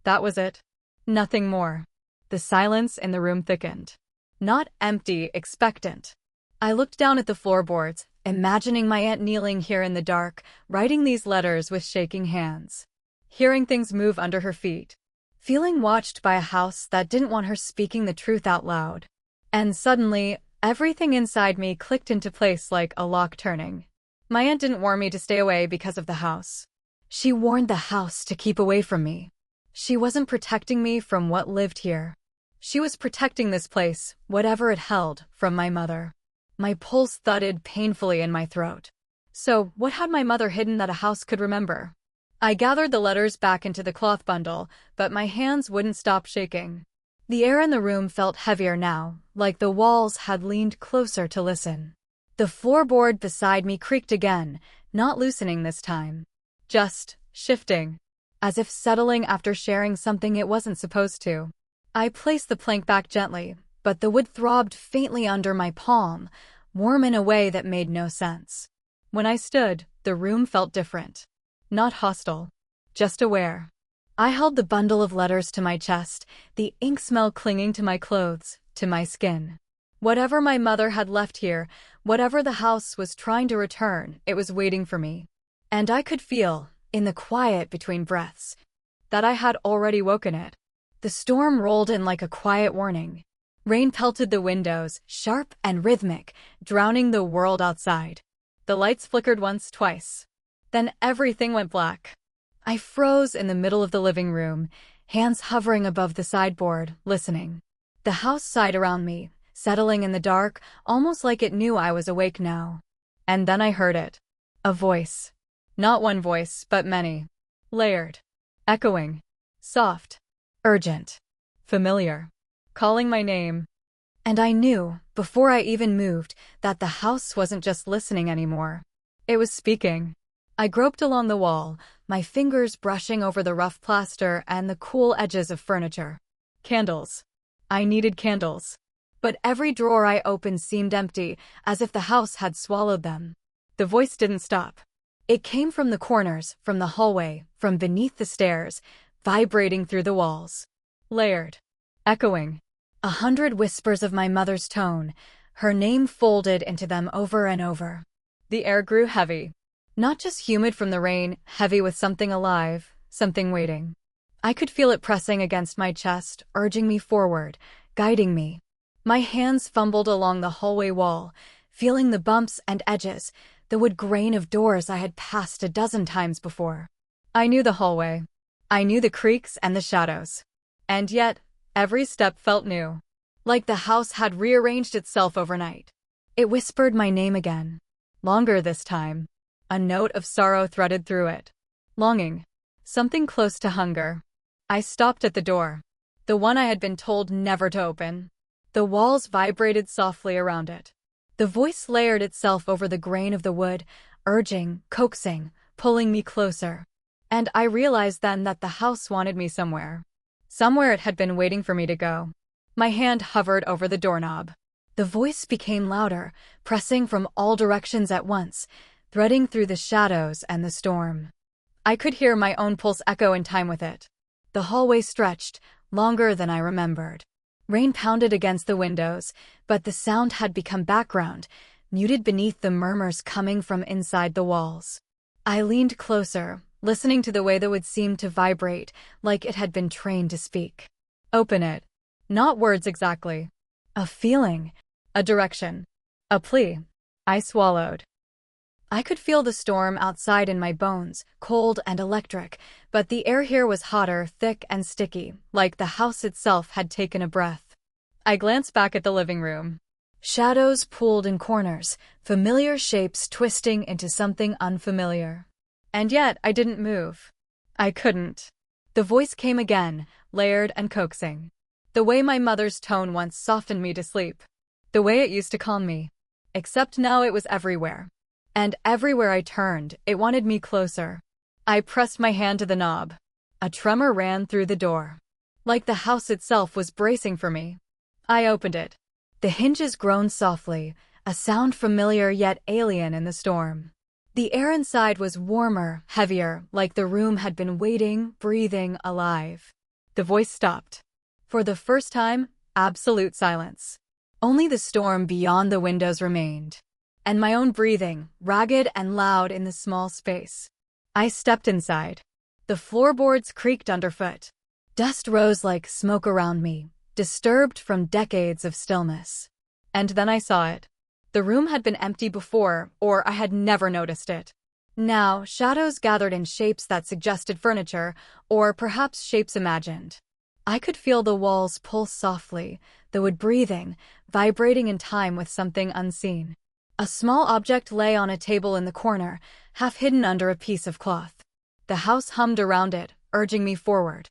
That was it. Nothing more. The silence in the room thickened. Not empty, expectant. I looked down at the floorboards, imagining my aunt kneeling here in the dark, writing these letters with shaking hands. Hearing things move under her feet. Feeling watched by a house that didn't want her speaking the truth out loud. And suddenly, everything inside me clicked into place like a lock turning. My aunt didn't warn me to stay away because of the house. She warned the house to keep away from me. She wasn't protecting me from what lived here. She was protecting this place, whatever it held, from my mother. My pulse thudded painfully in my throat. So, what had my mother hidden that a house could remember? I gathered the letters back into the cloth bundle, but my hands wouldn't stop shaking. The air in the room felt heavier now, like the walls had leaned closer to listen. The floorboard beside me creaked again, not loosening this time. Just shifting. As if settling after sharing something it wasn't supposed to. I placed the plank back gently, but the wood throbbed faintly under my palm, warm in a way that made no sense. When I stood, the room felt different. Not hostile. Just aware. I held the bundle of letters to my chest, the ink smell clinging to my clothes, to my skin. Whatever my mother had left here, whatever the house was trying to return, it was waiting for me. And I could feel, in the quiet between breaths, that I had already woken it. The storm rolled in like a quiet warning. Rain pelted the windows, sharp and rhythmic, drowning the world outside. The lights flickered once, twice. Then everything went black. I froze in the middle of the living room, hands hovering above the sideboard, listening. The house sighed around me, settling in the dark, almost like it knew I was awake now. And then I heard it. A voice. Not one voice, but many. Layered. Echoing. Soft. Urgent. Familiar. Calling my name. And I knew, before I even moved, that the house wasn't just listening anymore. It was speaking. I groped along the wall, my fingers brushing over the rough plaster and the cool edges of furniture. Candles. I needed candles. But every drawer I opened seemed empty, as if the house had swallowed them. The voice didn't stop. It came from the corners, from the hallway, from beneath the stairs, vibrating through the walls. Layered. Echoing. 100 whispers of my mother's tone, her name folded into them over and over. The air grew heavy. Not just humid from the rain, heavy with something alive, something waiting. I could feel it pressing against my chest, urging me forward, guiding me. My hands fumbled along the hallway wall, feeling the bumps and edges, the wood grain of doors I had passed a dozen times before. I knew the hallway. I knew the creaks and the shadows. And yet, every step felt new. Like the house had rearranged itself overnight. It whispered my name again. Longer this time. A note of sorrow threaded through it. Longing. Something close to hunger. I stopped at the door. The one I had been told never to open. The walls vibrated softly around it. The voice layered itself over the grain of the wood, urging, coaxing, pulling me closer. And I realized then that the house wanted me somewhere. Somewhere it had been waiting for me to go. My hand hovered over the doorknob. The voice became louder, pressing from all directions at once, threading through the shadows and the storm. I could hear my own pulse echo in time with it. The hallway stretched, longer than I remembered. Rain pounded against the windows, but the sound had become background, muted beneath the murmurs coming from inside the walls. I leaned closer, listening to the way the wood seemed to vibrate, like it had been trained to speak. Open it. Not words exactly. A feeling. A direction. A plea. I swallowed. I could feel the storm outside in my bones, cold and electric, but the air here was hotter, thick and sticky, like the house itself had taken a breath. I glanced back at the living room. Shadows pooled in corners, familiar shapes twisting into something unfamiliar. And yet I didn't move. I couldn't. The voice came again, layered and coaxing. The way my mother's tone once softened me to sleep. The way it used to calm me. Except now it was everywhere. And everywhere I turned, it wanted me closer. I pressed my hand to the knob. A tremor ran through the door. Like the house itself was bracing for me. I opened it. The hinges groaned softly, a sound familiar yet alien in the storm. The air inside was warmer, heavier, like the room had been waiting, breathing, alive. The voice stopped. For the first time, absolute silence. Only the storm beyond the windows remained. And my own breathing, ragged and loud in the small space. I stepped inside. The floorboards creaked underfoot. Dust rose like smoke around me, disturbed from decades of stillness. And then I saw it. The room had been empty before, or I had never noticed it. Now, shadows gathered in shapes that suggested furniture, or perhaps shapes imagined. I could feel the walls pulse softly, the wood breathing, vibrating in time with something unseen. A small object lay on a table in the corner, half hidden under a piece of cloth. The house hummed around it, urging me forward.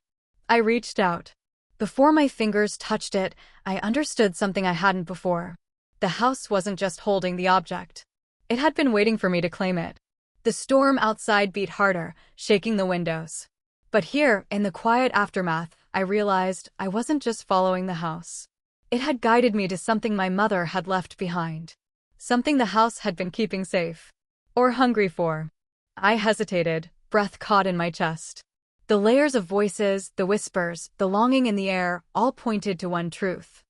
I reached out. Before my fingers touched it, I understood something I hadn't before. The house wasn't just holding the object. It had been waiting for me to claim it. The storm outside beat harder, shaking the windows. But here, in the quiet aftermath, I realized I wasn't just following the house. It had guided me to something my mother had left behind. Something the house had been keeping safe. Or hungry for. I hesitated, breath caught in my chest. The layers of voices, the whispers, the longing in the air, all pointed to one truth.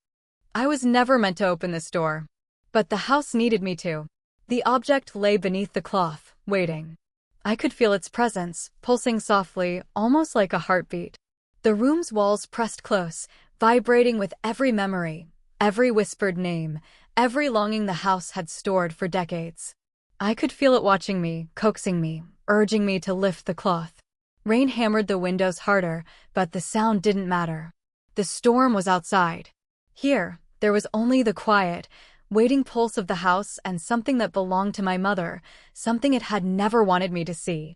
I was never meant to open this door. But the house needed me to. The object lay beneath the cloth, waiting. I could feel its presence, pulsing softly, almost like a heartbeat. The room's walls pressed close, vibrating with every memory, every whispered name, every longing the house had stored for decades. I could feel it watching me, coaxing me, urging me to lift the cloth. Rain hammered the windows harder, but the sound didn't matter. The storm was outside. Here, there was only the quiet, waiting pulse of the house and something that belonged to my mother, something it had never wanted me to see.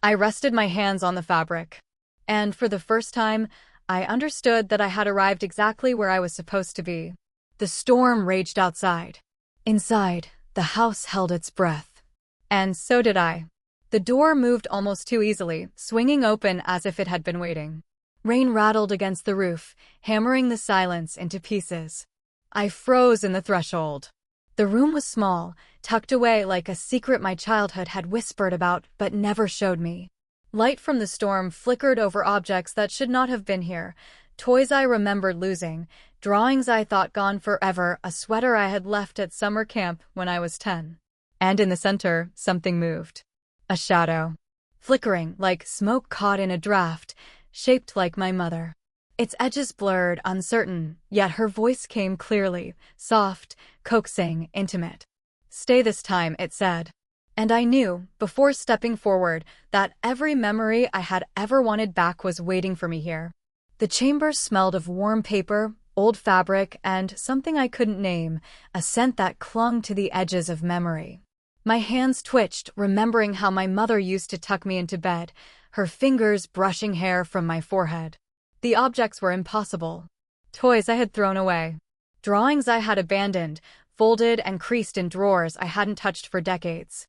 I rested my hands on the fabric. And for the first time, I understood that I had arrived exactly where I was supposed to be. The storm raged outside. Inside, the house held its breath. And so did I. The door moved almost too easily, swinging open as if it had been waiting. Rain rattled against the roof, hammering the silence into pieces. I froze in the threshold. The room was small, tucked away like a secret my childhood had whispered about but never showed me. Light from the storm flickered over objects that should not have been here. Toys I remembered losing, drawings I thought gone forever, a sweater I had left at summer camp when I was 10. And in the center, something moved. A shadow. Flickering, like smoke caught in a draft, shaped like my mother. Its edges blurred, uncertain, yet her voice came clearly, soft, coaxing, intimate. "Stay this time," it said. And I knew, before stepping forward, that every memory I had ever wanted back was waiting for me here. The chamber smelled of warm paper, old fabric, and something I couldn't name, a scent that clung to the edges of memory. My hands twitched, remembering how my mother used to tuck me into bed, her fingers brushing hair from my forehead. The objects were impossible. Toys I had thrown away. Drawings I had abandoned, folded and creased in drawers I hadn't touched for decades.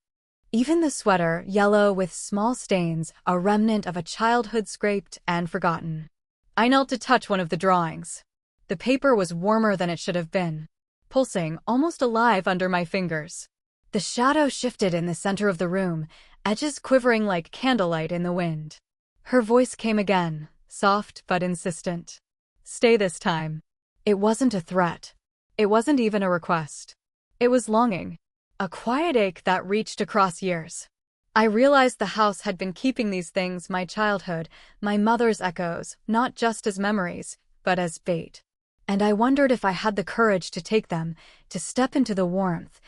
Even the sweater, yellow with small stains, a remnant of a childhood scraped and forgotten. I knelt to touch one of the drawings. The paper was warmer than it should have been, pulsing, almost alive under my fingers. The shadow shifted in the center of the room, edges quivering like candlelight in the wind. Her voice came again, soft but insistent. "Stay this time." It wasn't a threat. It wasn't even a request. It was longing. A quiet ache that reached across years. I realized the house had been keeping these things, my childhood, my mother's echoes, not just as memories, but as bait. And I wondered if I had the courage to take them, to step into the warmth,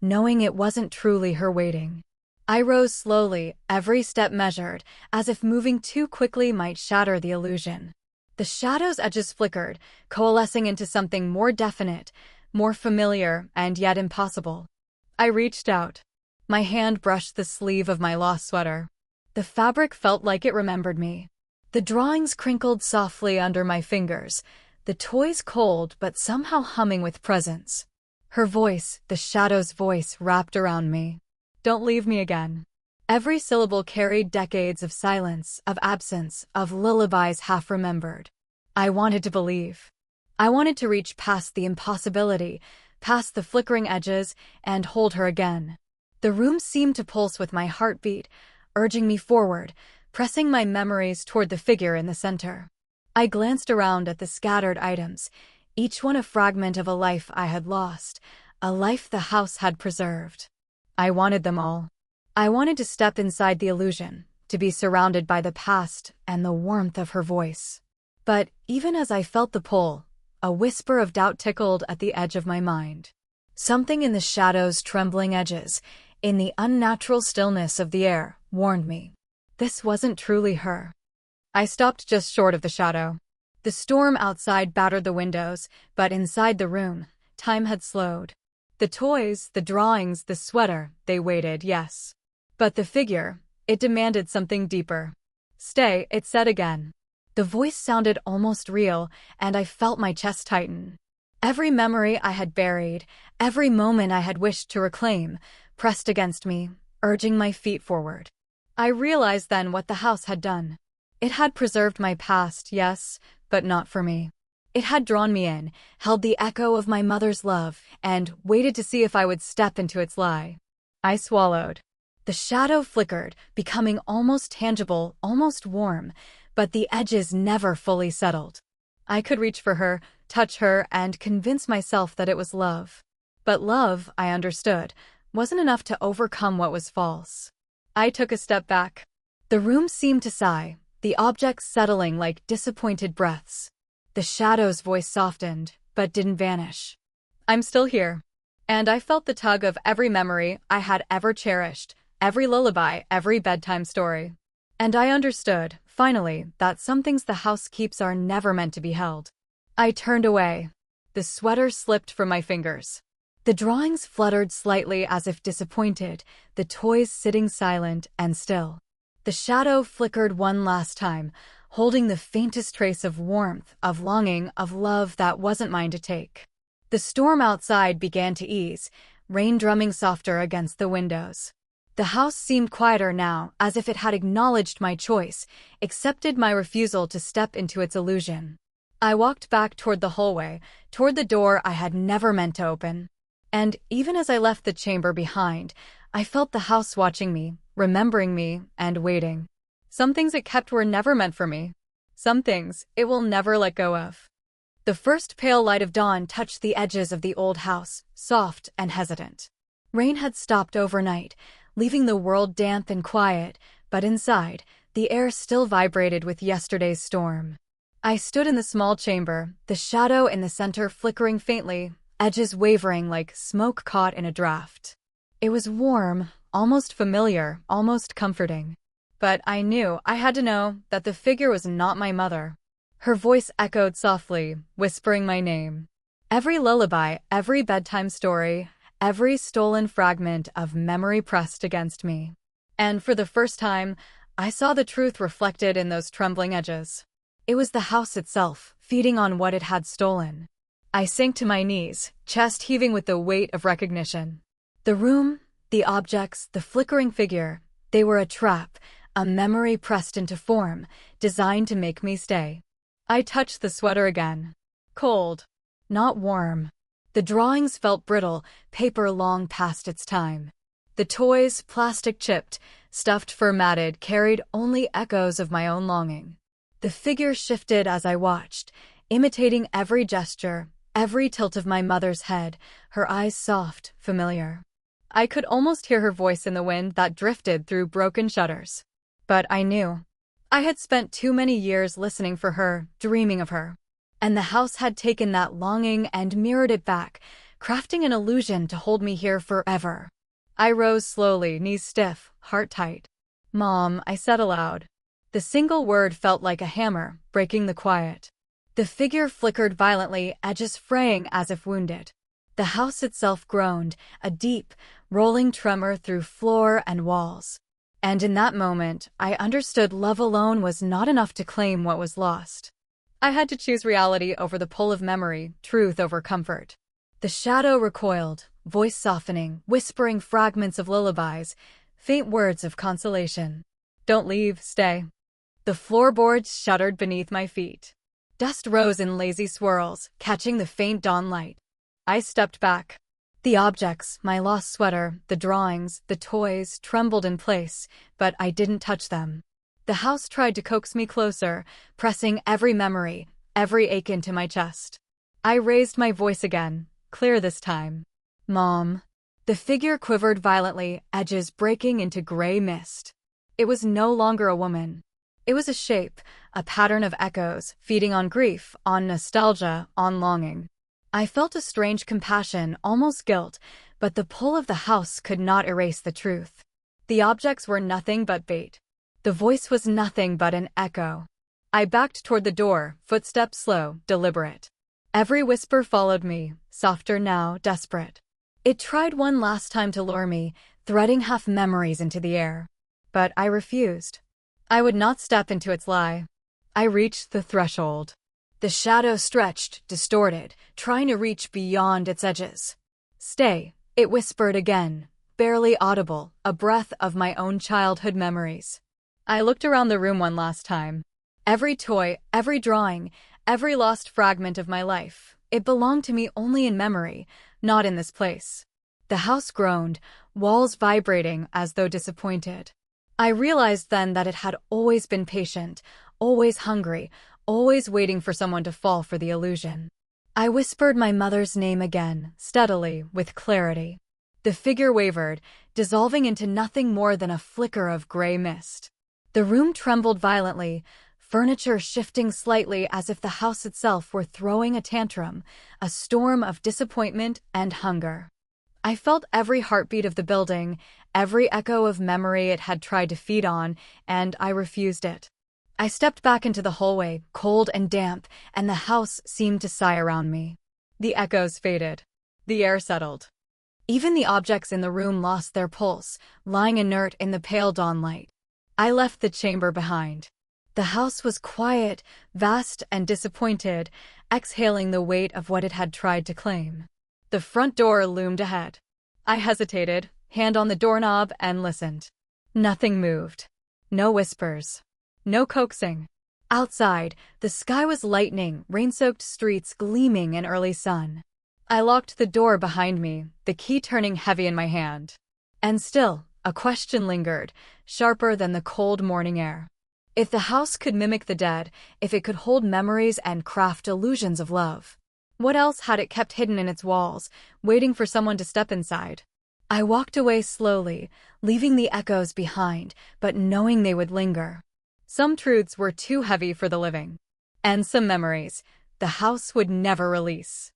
knowing it wasn't truly her waiting. I rose slowly, every step measured, as if moving too quickly might shatter the illusion. The shadow's edges flickered, coalescing into something more definite, more familiar, and yet impossible. I reached out. My hand brushed the sleeve of my lost sweater. The fabric felt like it remembered me. The drawings crinkled softly under my fingers, the toys cold but somehow humming with presence. Her voice, the shadow's voice, wrapped around me. "Don't leave me again." Every syllable carried decades of silence, of absence, of lullabies half remembered. I wanted to believe. I wanted to reach past the impossibility, past the flickering edges, and hold her again. The room seemed to pulse with my heartbeat, urging me forward, pressing my memories toward the figure in the center. I glanced around at the scattered items, each one a fragment of a life I had lost, a life the house had preserved. I wanted them all. I wanted to step inside the illusion, to be surrounded by the past and the warmth of her voice. But even as I felt the pull, a whisper of doubt tickled at the edge of my mind. Something in the shadow's trembling edges, in the unnatural stillness of the air, warned me. This wasn't truly her. I stopped just short of the shadow. The storm outside battered the windows, but inside the room, time had slowed. The toys, the drawings, the sweater, they waited, yes. But the figure, it demanded something deeper. "Stay," it said again. The voice sounded almost real, and I felt my chest tighten. Every memory I had buried, every moment I had wished to reclaim, pressed against me, urging my feet forward. I realized then what the house had done. It had preserved my past, yes, but not for me. It had drawn me in, held the echo of my mother's love, and waited to see if I would step into its lie. I swallowed. The shadow flickered, becoming almost tangible, almost warm, but the edges never fully settled. I could reach for her, touch her, and convince myself that it was love. But love, I understood, wasn't enough to overcome what was false. I took a step back. The room seemed to sigh, the objects settling like disappointed breaths. The shadow's voice softened, but didn't vanish. "I'm still here." And I felt the tug of every memory I had ever cherished, every lullaby, every bedtime story. And I understood, finally, that some things the house keeps are never meant to be held. I turned away. The sweater slipped from my fingers. The drawings fluttered slightly as if disappointed, the toys sitting silent and still. The shadow flickered one last time, holding the faintest trace of warmth, of longing, of love that wasn't mine to take. The storm outside began to ease, rain drumming softer against the windows. The house seemed quieter now, as if it had acknowledged my choice, accepted my refusal to step into its illusion. I walked back toward the hallway, toward the door I had never meant to open. And even as I left the chamber behind, I felt the house watching me, remembering me, and waiting. Some things it kept were never meant for me. Some things it will never let go of. The first pale light of dawn touched the edges of the old house, soft and hesitant. Rain had stopped overnight, leaving the world damp and quiet, but inside, the air still vibrated with yesterday's storm. I stood in the small chamber, the shadow in the center flickering faintly, edges wavering like smoke caught in a draft. It was warm, almost familiar, almost comforting. But I knew I had to know that the figure was not my mother. Her voice echoed softly, whispering my name. Every lullaby, every bedtime story, every stolen fragment of memory pressed against me. And for the first time, I saw the truth reflected in those trembling edges. It was the house itself, feeding on what it had stolen. I sank to my knees, chest heaving with the weight of recognition. The room, the objects, the flickering figure, they were a trap, a memory pressed into form, designed to make me stay. I touched the sweater again. Cold, not warm. The drawings felt brittle, paper long past its time. The toys, plastic chipped, stuffed fur matted, carried only echoes of my own longing. The figure shifted as I watched, imitating every gesture, every tilt of my mother's head, her eyes soft, familiar. I could almost hear her voice in the wind that drifted through broken shutters. But I knew. I had spent too many years listening for her, dreaming of her. And the house had taken that longing and mirrored it back, crafting an illusion to hold me here forever. I rose slowly, knees stiff, heart tight. "Mom," I said aloud. The single word felt like a hammer, breaking the quiet. The figure flickered violently, edges fraying as if wounded. The house itself groaned, a deep, rolling tremor through floor and walls. And in that moment, I understood love alone was not enough to claim what was lost. I had to choose reality over the pull of memory, truth over comfort. The shadow recoiled, voice softening, whispering fragments of lullabies, faint words of consolation. "Don't leave, stay." The floorboards shuddered beneath my feet. Dust rose in lazy swirls, catching the faint dawn light. I stepped back. The objects, my lost sweater, the drawings, the toys, trembled in place, but I didn't touch them. The house tried to coax me closer, pressing every memory, every ache into my chest. I raised my voice again, clear this time. "Mom." The figure quivered violently, edges breaking into gray mist. It was no longer a woman. It was a shape, a pattern of echoes, feeding on grief, on nostalgia, on longing. I felt a strange compassion, almost guilt, but the pull of the house could not erase the truth. The objects were nothing but bait. The voice was nothing but an echo. I backed toward the door, footsteps slow, deliberate. Every whisper followed me, softer now, desperate. It tried one last time to lure me, threading half memories into the air. But I refused. I would not step into its lie. I reached the threshold. The shadow stretched, distorted, trying to reach beyond its edges. "Stay," it whispered again, barely audible, a breath of my own childhood memories. I looked around the room one last time. Every toy, every drawing, every lost fragment of my life, it belonged to me only in memory, not in this place. The house groaned, walls vibrating as though disappointed. I realized then that it had always been patient, always hungry, always waiting for someone to fall for the illusion. I whispered my mother's name again, steadily, with clarity. The figure wavered, dissolving into nothing more than a flicker of gray mist. The room trembled violently, furniture shifting slightly as if the house itself were throwing a tantrum, a storm of disappointment and hunger. I felt every heartbeat of the building, every echo of memory it had tried to feed on, and I refused it. I stepped back into the hallway, cold and damp, and the house seemed to sigh around me. The echoes faded. The air settled. Even the objects in the room lost their pulse, lying inert in the pale dawn light. I left the chamber behind. The house was quiet, vast and disappointed, exhaling the weight of what it had tried to claim. The front door loomed ahead. I hesitated, hand on the doorknob, and listened. Nothing moved. No whispers. No coaxing. Outside, the sky was lightning, rain-soaked streets gleaming in early sun. I locked the door behind me, the key turning heavy in my hand. And still, a question lingered, sharper than the cold morning air. If the house could mimic the dead, if it could hold memories and craft illusions of love, what else had it kept hidden in its walls, waiting for someone to step inside? I walked away slowly, leaving the echoes behind, but knowing they would linger. Some truths were too heavy for the living. And some memories the house would never release.